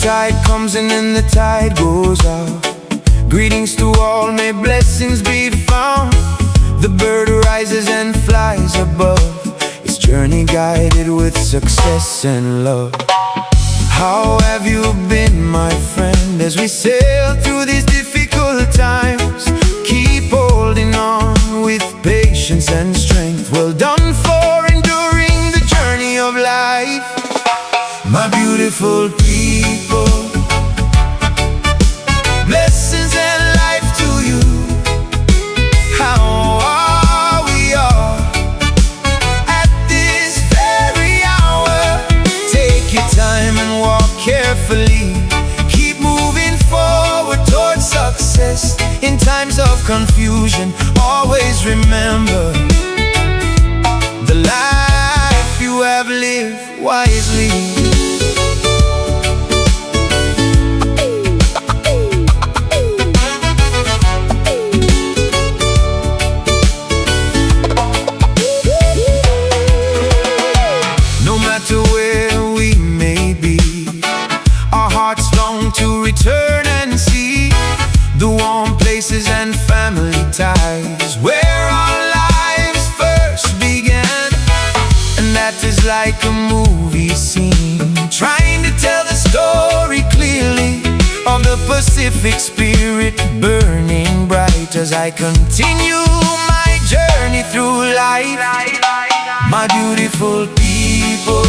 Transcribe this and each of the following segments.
tide comes in and the tide goes out. Greetings to all, may blessings be found. The bird rises and flies above, its journey guided with success and love. How have you been, my friend, as we sail through these difficult times? Keep holding on with patience and strength. Well done for enduring the journey of life. My beautiful people, blessings and life to you. How are we all at this very hour? Take your time and walk carefully. Keep moving forward towards success. In times of confusion, always remember the life you have lived wisely. To return and see the warm places and family ties where our lives first began. And that is like a movie scene, trying to tell the story clearly of the Pacific spirit burning bright as I continue my journey through life. My beautiful people,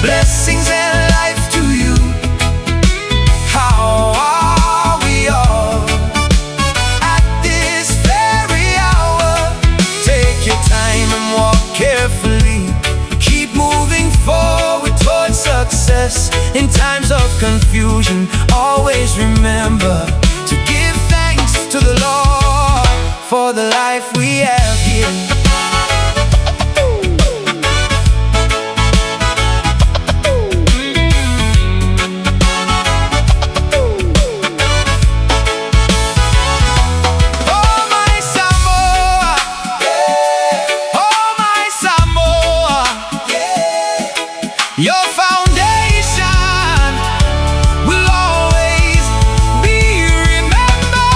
blessings and life to you. How are we all at this very hour? Take your time and walk carefully. Keep moving forward towards success. In times of confusion, always remember to give thanks to the Lord for the life we have here. Your foundation will always be remembered.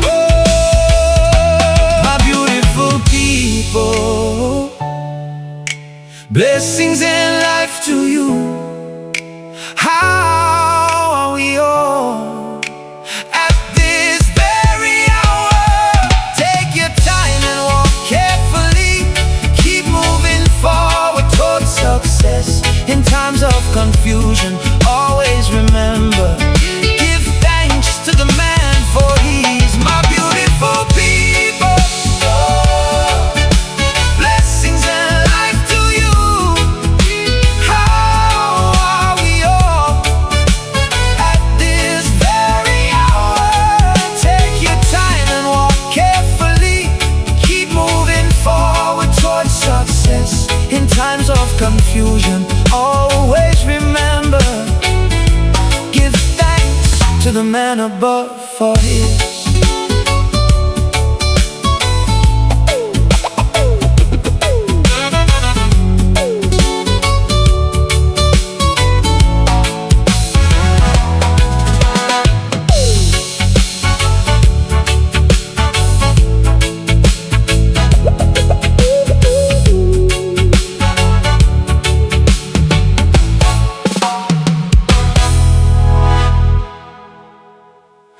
Oh, my beautiful people, blessings and life to you. How we all at this very hour? Take your time and walk carefully. Keep moving forward towards success. In times of confusion, always remember, give thanks to the man, for he's my beautiful people. Blessings and life to you. In times of confusion, always remember, give thanks to the man above, for his